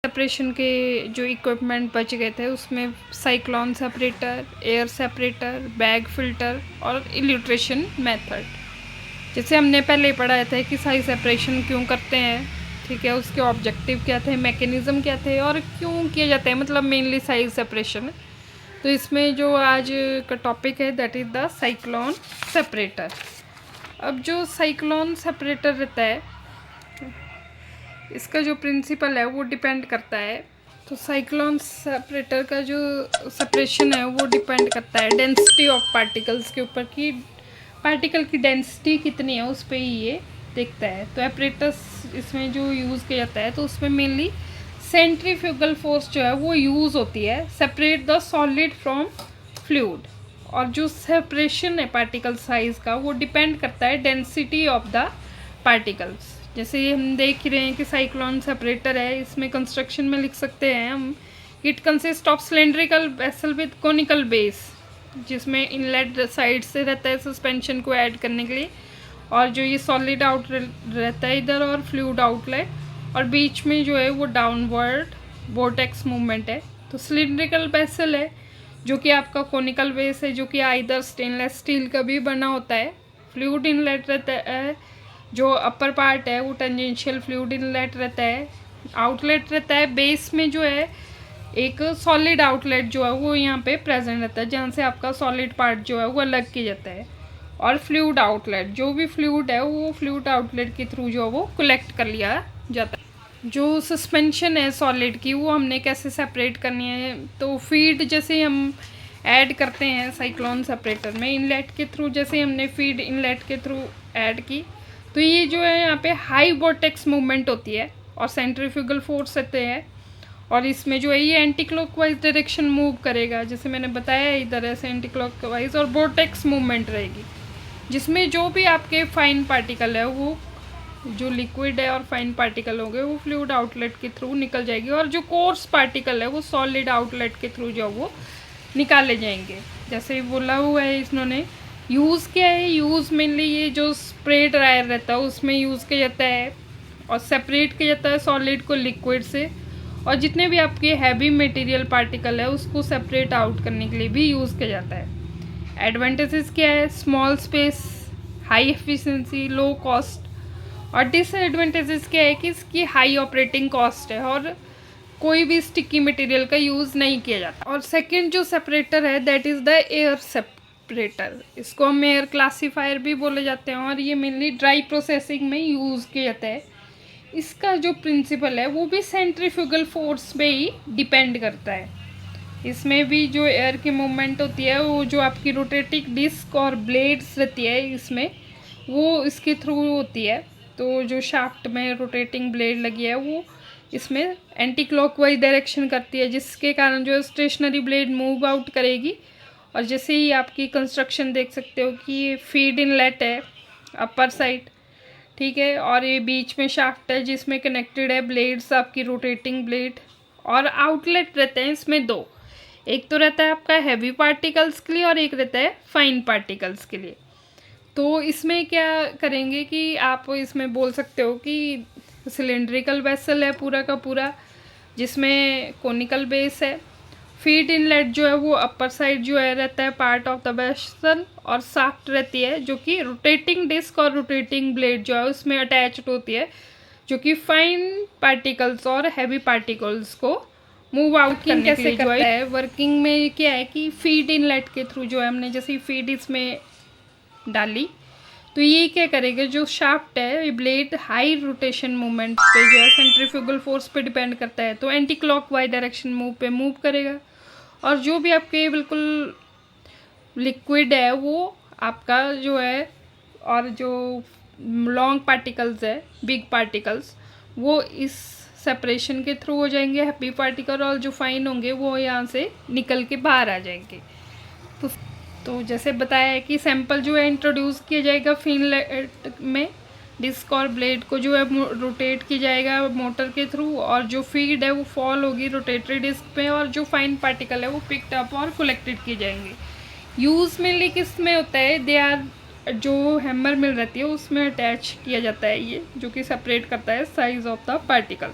Separation के जो equipment बच गए थे उसमें cyclone separator, air separator, bag filter और इल्यूट्रेशन मेथड। जैसे हमने पहले पढ़ाया था कि साइज सेपरेशन क्यों करते हैं, ठीक है, उसके ऑब्जेक्टिव क्या थे, मैकेनिज़्म क्या थे और क्यों किया जाता है, मतलब मेनली साइज सेपरेशन। तो इसमें जो आज का टॉपिक है that is the cyclone separator. अब जो साइक्लोन सेपरेटर रहता है इसका जो प्रिंसिपल है वो डिपेंड करता है। तो साइक्लोन सेपरेटर का जो सेपरेशन है वो डिपेंड करता है डेंसिटी ऑफ पार्टिकल्स के ऊपर, कि पार्टिकल की डेंसिटी कितनी है उस पर ही ये देखता है। तो एपरेटस इसमें जो यूज़ किया जाता है तो उसमें मेनली सेंट्रीफ्यूगल फोर्स जो है वो यूज़ होती है separate the solid from fluid. और जो सेपरेशन है पार्टिकल साइज़ का वो डिपेंड करता है डेंसिटी ऑफ द पार्टिकल्स। जैसे हम देख ही रहे हैं कि साइक्लोन सेपरेटर है, इसमें कंस्ट्रक्शन में लिख सकते हैं हम, it consist of cylindrical vessel with conical base, जिसमें इनलेट साइड से रहता है सस्पेंशन को ऐड करने के लिए, और जो ये सॉलिड आउटलेट रहता है इधर और फ्लूइड आउटलेट, और बीच में जो है वो डाउनवर्ड वोर्टेक्स मूवमेंट है। तो सिलेंड्रिकल वेसल है जो कि आपका कोनिकल बेस है, जो कि आइदर स्टेनलेस स्टील का भी बना होता है। फ्लूइड इनलेट रहता है, जो अपर पार्ट है वो टेंजेंशियल फ्लूइड इनलेट रहता है। आउटलेट रहता है बेस में जो है एक सॉलिड आउटलेट जो है वो यहाँ पे प्रेजेंट रहता है, जहाँ से आपका सॉलिड पार्ट जो है वो अलग किया जाता है। और फ्लूइड आउटलेट, जो भी फ्लूइड है वो फ्लूइड आउटलेट के थ्रू जो है वो कलेक्ट कर लिया जाता है। जो सस्पेंशन है सॉलिड की वो हमने कैसे सेपरेट करनी है, तो फीड जैसे हम ऐड करते हैं साइक्लोन सेपरेटर में इनलेट के थ्रू, जैसे हमने फीड इनलेट के थ्रू ऐड की तो ये जो है यहाँ पे हाई वोर्टेक्स मूवमेंट होती है और सेंट्रीफ्यूगल फोर्स रहते हैं, और इसमें जो है ये एंटी क्लॉकवाइज डायरेक्शन मूव करेगा, जैसे मैंने बताया इधर ऐसे एंटी क्लॉकवाइज, और वोर्टेक्स मूवमेंट रहेगी जिसमें जो भी आपके फाइन पार्टिकल है वो जो लिक्विड है और फाइन पार्टिकल होंगे वो फ्लूइड आउटलेट के थ्रू निकल जाएगी, और जो कोर्स पार्टिकल है वो सॉलिड आउटलेट के थ्रू जो वो निकाले जाएंगे। जैसे बोला हुआ है इन्होंने यूज़ क्या है, यूज़ मेनली ये जो स्प्रे ड्रायर रहता है उसमें यूज़ किया जाता है, और सेपरेट किया जाता है सॉलिड को लिक्विड से, और जितने भी आपके हैवी मटेरियल पार्टिकल है उसको सेपरेट आउट करने के लिए भी यूज़ किया जाता है। एडवांटेजेस क्या है, small space, high efficiency, low cost, और डिसएडवांटेजेस क्या है कि इसकी हाई ऑपरेटिंग कॉस्ट है और कोई भी स्टिकी मटेरियल का यूज़ नहीं किया जाता। और सेकंड जो सेपरेटर है that is the air separator, इसको हम एयर क्लासीफायर भी बोले जाते हैं, और ये मेनली ड्राई प्रोसेसिंग में यूज़ किया जाता है। इसका जो प्रिंसिपल है वो भी सेंट्रीफ्यूगल फोर्स पे ही डिपेंड करता है। इसमें भी जो एयर की मूवमेंट होती है वो जो आपकी रोटेटिंग डिस्क और ब्लेड्स रहती है इसमें वो इसके थ्रू होती है। तो जो शाफ्ट में रोटेटिंग ब्लेड लगी है वो इसमें एंटी क्लॉकवाइज डायरेक्शन करती है, जिसके कारण जो स्टेशनरी ब्लेड मूव आउट करेगी। और जैसे ही आपकी कंस्ट्रक्शन देख सकते हो कि ये फीड इनलेट है अपर साइड, ठीक है, और ये बीच में शाफ्ट है जिसमें कनेक्टेड है ब्लेड्स आपकी रोटेटिंग ब्लेड, और आउटलेट रहते हैं इसमें दो, एक तो रहता है आपका हैवी पार्टिकल्स के लिए और एक रहता है फाइन पार्टिकल्स के लिए। तो इसमें क्या करेंगे कि आप इसमें बोल सकते हो कि सिलेंड्रिकल वेसल है पूरा का पूरा, जिसमें कोनिकल बेस है। फीड इनलेट जो है वो अपर साइड जो है रहता है पार्ट ऑफ द वेसल, और शाफ्ट रहती है जो कि रोटेटिंग डिस्क और रोटेटिंग ब्लेड जो है उसमें अटैच्ड होती है, जो कि फाइन पार्टिकल्स और हैवी पार्टिकल्स को मूव आउट करने के लिए जो है। वर्किंग में क्या है कि फीड इनलेट के थ्रू जो है हमने जैसे फीड इसमें डाली तो ये क्या करेगा, जो शाफ्ट है ये ब्लेड हाई रोटेशन मूवमेंट पे जो है सेंट्रीफ्यूगल फोर्स पे डिपेंड करता है, तो एंटी क्लॉकवाइज डायरेक्शन मूव करेगा, और जो भी आपके बिल्कुल लिक्विड है वो आपका जो है, और जो लॉन्ग पार्टिकल्स है बिग पार्टिकल्स वो इस सेपरेशन के थ्रू हो जाएंगे, हैप्पी पार्टिकल, और जो फाइन होंगे वो यहाँ से निकल के बाहर आ जाएंगे। तो जैसे बताया है कि सैंपल जो है इंट्रोड्यूस किया जाएगा फिनलेट में, डिस्क और ब्लेड को जो है रोटेट किया जाएगा मोटर के थ्रू, और जो फीड है वो फॉल होगी रोटेटरी डिस्क पे, और जो फाइन पार्टिकल है वो पिक्ड अप और कलेक्टेड किए जाएंगे। यूज़ मेनली किस में होता है, दे आर जो हैमर मिल रहती है उसमें अटैच किया जाता है ये, जो कि सेपरेट करता है साइज ऑफ द पार्टिकल।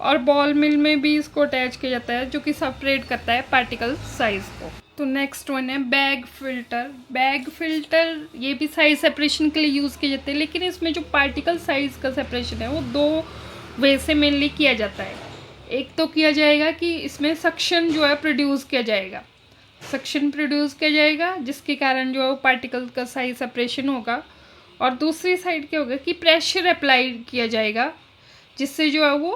और बॉल मिल में भी इसको अटैच किया जाता है, जो कि सेपरेट करता है पार्टिकल साइज को। तो नेक्स्ट वन है बैग फिल्टर। बैग फिल्टर ये भी साइज सेपरेशन के लिए यूज़ किए जाते हैं, लेकिन इसमें जो पार्टिकल साइज का सेपरेशन है वो दो वे से मेनली किया जाता है। एक तो किया जाएगा कि इसमें सक्शन जो है प्रोड्यूस किया जाएगा, सक्शन प्रोड्यूस किया जाएगा जिसके कारण जो है वो पार्टिकल का साइज सेपरेशन होगा। और दूसरी साइड क्या होगा कि प्रेशर अप्लाई किया जाएगा, जिससे जो है वो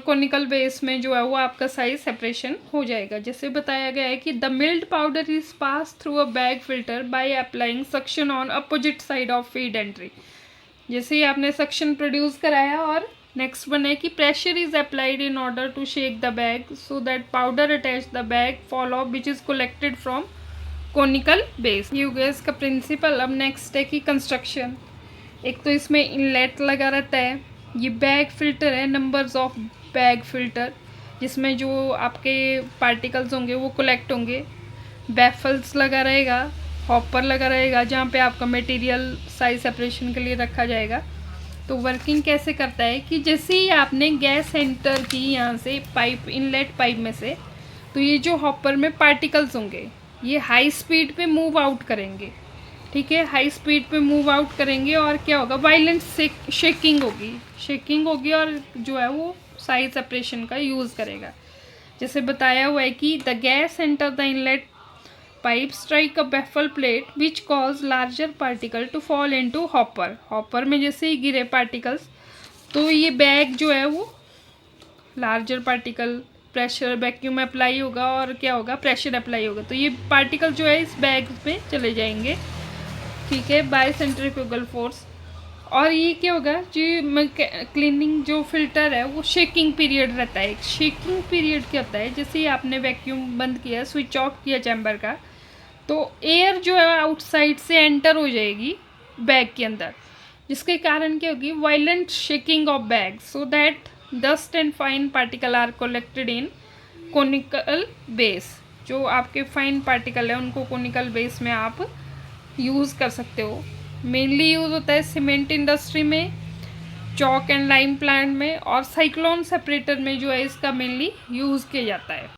कोनिकल बेस में जो है वो आपका साइज सेपरेशन हो जाएगा। जैसे बताया गया है कि the milled powder is pass through a bag filter by applying suction on opposite side of feed entry. जैसे ही आपने सक्शन प्रोड्यूस कराया, और नेक्स्ट वन है कि pressure is applied in order to shake the bag so that powder attach the bag fall off which is collected from conical base. ये हो गया इसका प्रिंसिपल। अब नेक्स्ट है कि कंस्ट्रक्शन। एक तो इसमें इनलेट लगा रहता है, ये बैग फिल्टर है, नंबर्स ऑफ बैग फिल्टर, जिसमें जो आपके पार्टिकल्स होंगे वो कलेक्ट होंगे। बैफल्स लगा रहेगा, हॉपर लगा रहेगा जहाँ पे आपका मटेरियल साइज सेपरेशन के लिए रखा जाएगा। तो वर्किंग कैसे करता है कि जैसे ही आपने गैस एंटर की यहाँ से पाइप, इनलेट पाइप में से, तो ये जो हॉपर में पार्टिकल्स होंगे ये हाई स्पीड पे मूव आउट करेंगे। ठीक है, हाई स्पीड पे मूव आउट करेंगे और क्या होगा, वायलेंट शेकिंग होगी और जो है वो साइज सेपरेशन का यूज़ करेगा। जैसे बताया हुआ है कि the gas enter the inlet pipe strike a baffle plate which cause larger particle to fall into hopper. Hopper में जैसे ही गिरे पार्टिकल्स, तो ये बैग जो है वो larger particle, pressure vacuum apply होगा और क्या होगा, प्रेशर अप्लाई होगा, तो ये पार्टिकल जो है इस बैग में चले जाएंगे। ठीक है, बाय सेंट्रीफ्यूगल फोर्स। और ये क्या होगा, जो क्लीनिंग जो फिल्टर है वो शेकिंग पीरियड रहता है। शेकिंग पीरियड क्या होता है, जैसे ही आपने वैक्यूम बंद किया, स्विच ऑफ किया चैम्बर का, तो एयर जो है आउटसाइड से एंटर हो जाएगी बैग के अंदर, जिसके कारण क्या होगी, violent shaking of bag so that dust and fine particle are collected in conical base. जो आपके फाइन पार्टिकल है उनको कोनिकल बेस में आप यूज़ कर सकते हो। मेनली यूज़ होता है सीमेंट इंडस्ट्री में, चॉक एंड लाइम प्लांट में, और साइक्लोन सेपरेटर में जो है इसका मेनली यूज़ किया जाता है।